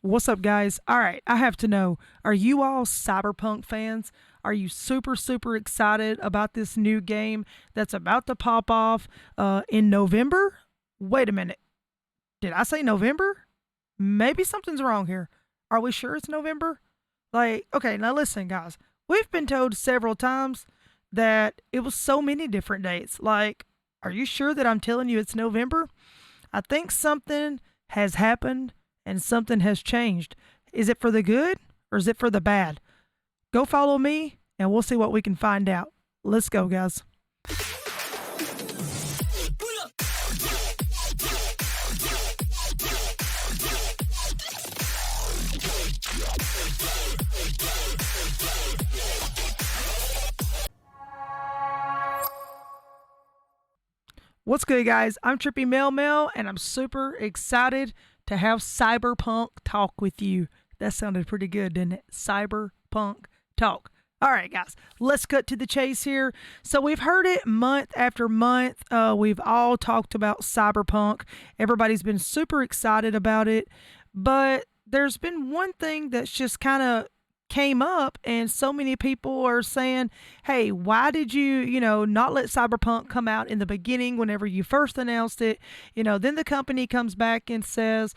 What's up, guys? All right, I have to know, are you all CyberPunk fans? Are you super excited about this new game that's about to pop off in November? Wait a minute. Did I say November? Maybe something's wrong here. Are we sure it's November? Okay, now listen, guys. We've been told several times that it was so many different dates. Are you sure that I'm telling you it's November? I think something has happened and something has changed. Is it for the good or is it for the bad? Go follow me and we'll see what we can find out. Let's go, guys. What's good, guys? I'm Trippy Mel, and I'm super excited to have CyberPunk talk with you. That sounded pretty good, didn't it? CyberPunk talk. All right, guys, let's cut to the chase here. So we've heard it month after month. We've all talked about Cyberpunk. Everybody's been super excited about it. But there's been one thing that's just kind of came up, and so many people are saying, hey, why did you not let Cyberpunk come out in the beginning whenever you first announced it? Then the company comes back and says,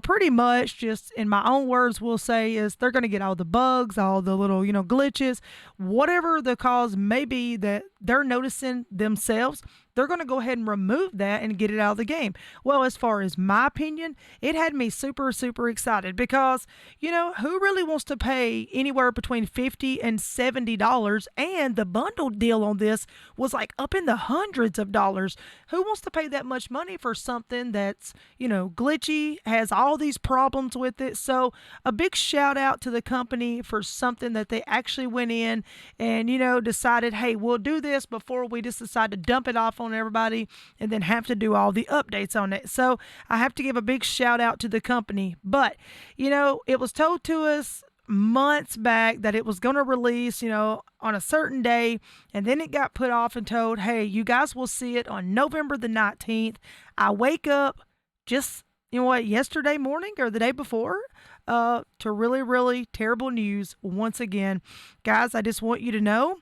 pretty much, just in my own words, will say is they're going to get all the bugs, all the little glitches, whatever the cause may be that they're noticing themselves. They're going to go ahead and remove that and get it out of the game. Well, as far as my opinion, it had me super excited because, who really wants to pay anywhere between $50 and $70? And the bundle deal on this was like up in the hundreds of dollars. Who wants to pay that much money for something that's, glitchy, has all these problems with it? So a big shout out to the company for something that they actually went in and, decided, hey, we'll do this before we just decide to dump it off on everybody and then have to do all the updates on it. So I have to give a big shout out to the company. But, it was told to us months back that it was going to release, on a certain day, and then it got put off and told, hey, you guys will see it on November the 19th. I wake up just, yesterday morning or the day before to really terrible news once again. Guys, I just want you to know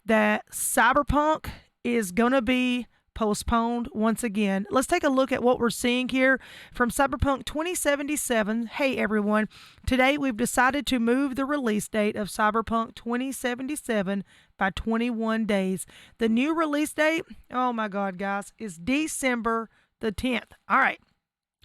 that Cyberpunk is going to be postponed once again. Let's take a look at what we're seeing here from Cyberpunk 2077. Hey everyone, today we've decided to move the release date of Cyberpunk 2077 by 21 days. The new release date, oh my god guys, is December the 10th. All right.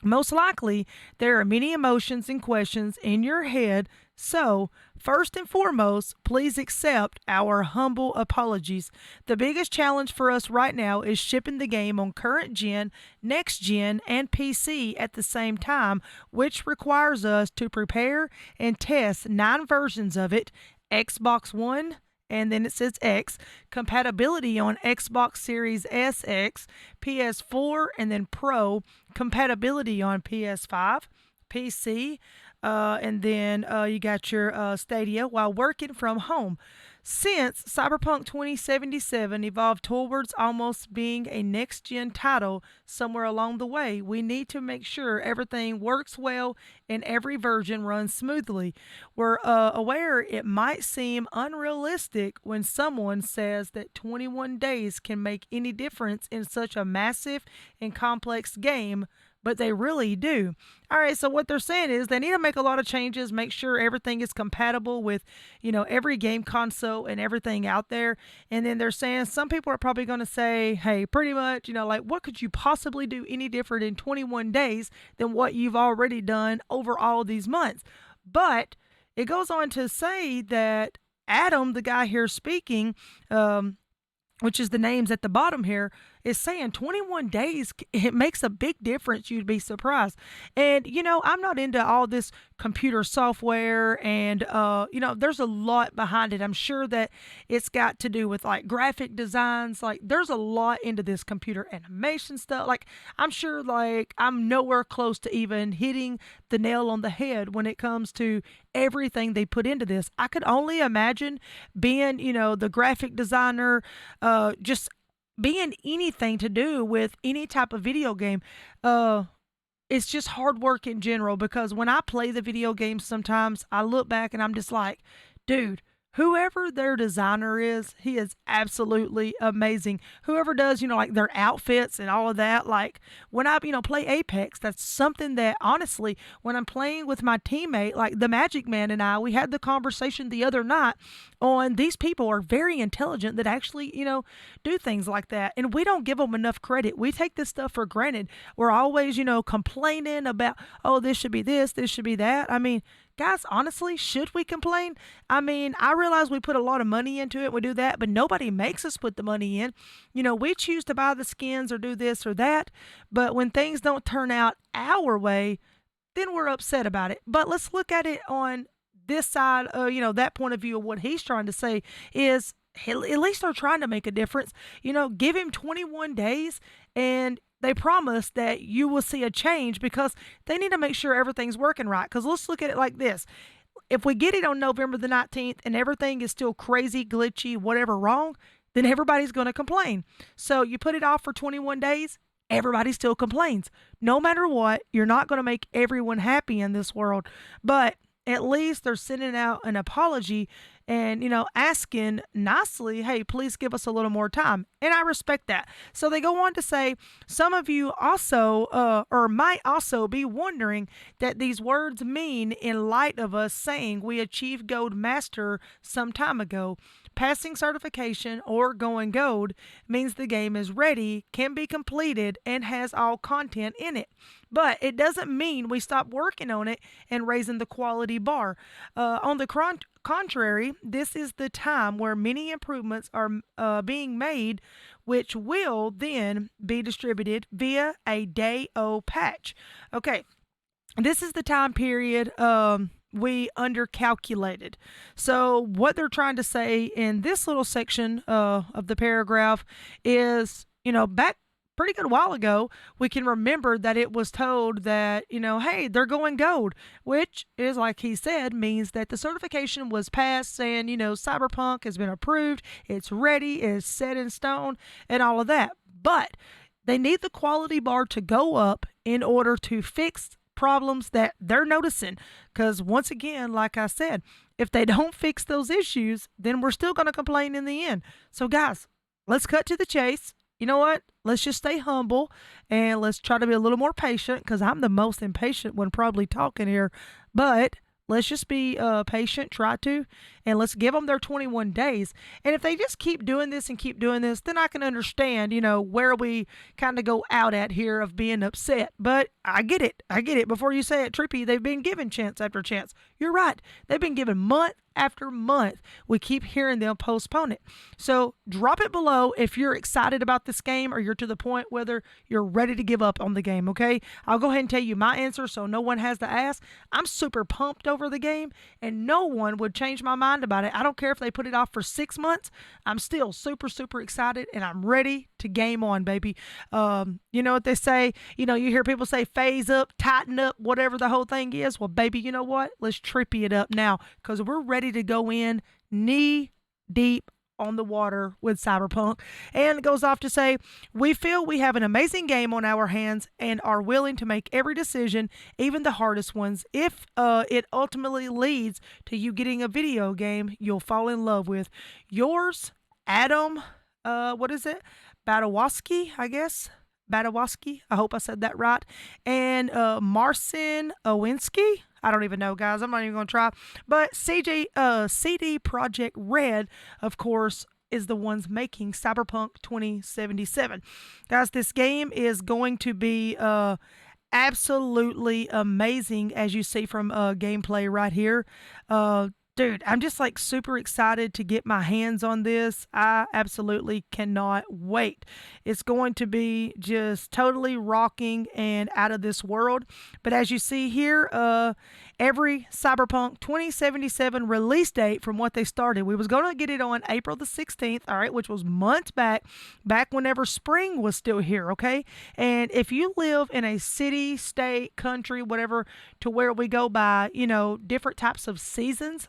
Most likely, there are many emotions and questions in your head, so first and foremost, please accept our humble apologies. The biggest challenge for us right now is shipping the game on current gen, next gen, and PC at the same time, which requires us to prepare and test 9 versions of it: Xbox One, and then it says X, compatibility on Xbox Series S X, PS4, and then Pro, compatibility on PS5, PC, and then you got your Stadia while working from home. Since Cyberpunk 2077 evolved towards almost being a next-gen title somewhere along the way, we need to make sure everything works well and every version runs smoothly. We're aware it might seem unrealistic when someone says that 21 days can make any difference in such a massive and complex game, but they really do. All right, so what they're saying is they need to make a lot of changes, make sure everything is compatible with, every game console and everything out there. And then they're saying some people are probably going to say, hey, pretty much, what could you possibly do any different in 21 days than what you've already done over all these months? But it goes on to say that Adam, the guy here speaking, which is the names at the bottom here, is saying 21 days, it makes a big difference. You'd be surprised. And, I'm not into all this computer software and, there's a lot behind it. I'm sure that it's got to do with like graphic designs. Like there's a lot into this computer animation stuff. Like I'm sure I'm nowhere close to even hitting the nail on the head when it comes to everything they put into this. I could only imagine being, the graphic designer, just being anything to do with any type of video game. it's just hard work in general because when I play the video games, sometimes I look back and I'm just like, dude, whoever their designer is, he is absolutely amazing. Whoever does, like their outfits and all of that, like when I, play Apex, that's something that honestly, when I'm playing with my teammate, like the Magic Man and I, we had the conversation the other night on these people are very intelligent that actually, do things like that. And we don't give them enough credit. We take this stuff for granted. We're always, complaining about, oh, this should be this should be that. I mean, guys, honestly, should we complain? I mean, I realize we put a lot of money into it. We do that, but nobody makes us put the money in. We choose to buy the skins or do this or that. But when things don't turn out our way, then we're upset about it. But let's look at it on this side, that point of view of what he's trying to say is at least they're trying to make a difference. Give him 21 days and they promise that you will see a change because they need to make sure everything's working right. Because let's look at it like this. If we get it on November the 19th and everything is still crazy, glitchy, whatever wrong, then everybody's going to complain. So you put it off for 21 days, everybody still complains. No matter what, you're not going to make everyone happy in this world. But at least they're sending out an apology and, asking nicely, hey, please give us a little more time. And I respect that. So they go on to say, some of you also, or might also be wondering that these words mean in light of us saying we achieved Gold Master some time ago. Passing certification or going gold means the game is ready, can be completed, and has all content in it. But it doesn't mean we stop working on it and raising the quality bar. On the contrary, this is the time where many improvements are being made, which will then be distributed via a day-o patch. Okay, this is the time period we undercalculated. So what they're trying to say in this little section of the paragraph is, back pretty good while ago, we can remember that it was told that, hey, they're going gold, which is, like he said, means that the certification was passed saying, CyberPunk has been approved, it's ready, it's set in stone, and all of that. But they need the quality bar to go up in order to fix problems that they're noticing. Because once again, like I said, if they don't fix those issues, then we're still going to complain in the end. So guys, let's cut to the chase. You know what? Let's just stay humble and let's try to be a little more patient because I'm the most impatient one probably talking here. But let's just be patient, try to, and let's give them their 21 days. And if they just keep doing this and keep doing this, then I can understand, where we kind of go out at here of being upset. But I get it. I get it. Before you say it, Trippy, they've been given chance after chance. You're right. They've been given month after month. We keep hearing them postpone it. So drop it below if you're excited about this game or you're to the point whether you're ready to give up on the game, okay? I'll go ahead and tell you my answer so no one has to ask. I'm super pumped over the game and no one would change my mind about it. I don't care if they put it off for 6 months. I'm still super, super excited and I'm ready to game on, baby. You know what they say? You hear people say phase up, tighten up, whatever the whole thing is. Well, baby, you know what? Let's trippy it up now because we're ready to go in knee deep on the water with CyberPunk. And it goes off to say, we feel we have an amazing game on our hands and are willing to make every decision, even the hardest ones, if it ultimately leads to you getting a video game you'll fall in love with. Yours, Adam, what is it? Badawaski, I guess. Badawaski. I hope I said that right. And Marcin Owinski. I don't even know, guys. I'm not even going to try. But CD Projekt Red, of course, is the ones making Cyberpunk 2077. Guys, this game is going to be absolutely amazing, as you see from gameplay right here. Dude, I'm just like super excited to get my hands on this. I absolutely cannot wait. It's going to be just totally rocking and out of this world. But as you see here, every Cyberpunk 2077 release date from what they started, we was going to get it on April the 16th, all right, which was months back whenever spring was still here, okay? And if you live in a city, state, country, whatever, to where we go by, different types of seasons,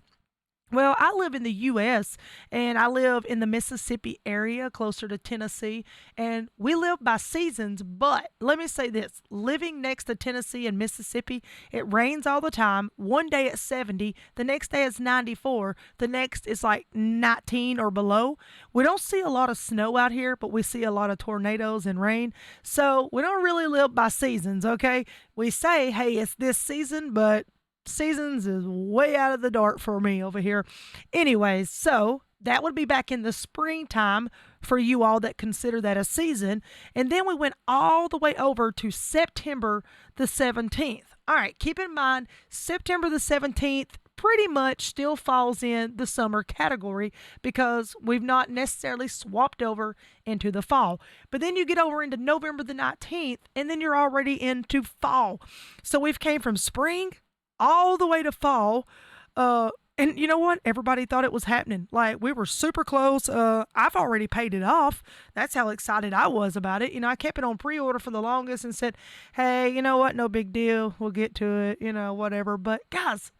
Well, I live in the U.S. and I live in the Mississippi area closer to Tennessee, and we live by seasons. But let me say this, living next to Tennessee and Mississippi, it rains all the time. One day it's 70, the next day it's 94, the next is like 19 or below. We don't see a lot of snow out here, but we see a lot of tornadoes and rain. So we don't really live by seasons, okay? We say, hey, it's this season, but seasons is way out of the dark for me over here. Anyways, so that would be back in the springtime for you all that consider that a season. And then we went all the way over to September the 17th. All right, keep in mind, September the 17th pretty much still falls in the summer category because we've not necessarily swapped over into the fall. But then you get over into November the 19th, and then you're already into fall. So we've came from spring all the way to fall. And you know what? Everybody thought it was happening. Like, we were super close. I've already paid it off. That's how excited I was about it. I kept it on pre-order for the longest and said, hey, you know what? No big deal. We'll get to it, whatever. But guys,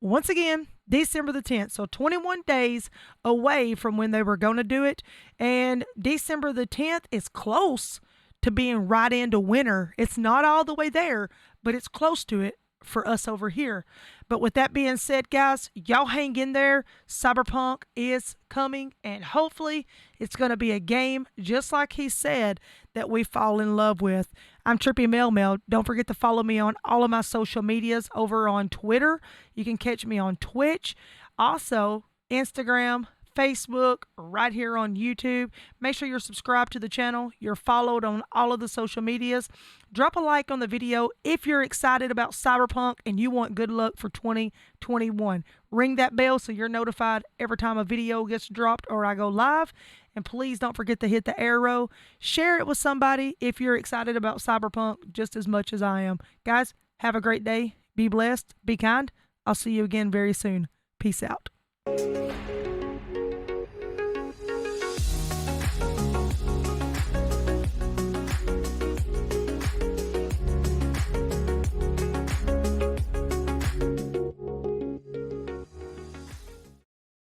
once again, December the 10th. So 21 days away from when they were going to do it. And December the 10th is close to being right into winter. It's not all the way there, but it's close to it for us over here. But with that being said, guys, y'all hang in there. CyberPunk is coming, and hopefully it's going to be a game just like he said that we fall in love with. I'm Trippy Mel Mel. Don't forget to follow me on all of my social medias over on Twitter. You can catch me on Twitch, also Instagram, Facebook, right here on YouTube. Make sure you're subscribed to the channel. You're followed on all of the social medias. Drop a like on the video if you're excited about Cyberpunk and you want good luck for 2021. Ring that bell so you're notified every time a video gets dropped or I go live. And please don't forget to hit the arrow. Share it with somebody if you're excited about Cyberpunk just as much as I am. Guys, have a great day. Be blessed. Be kind. I'll see you again very soon. Peace out.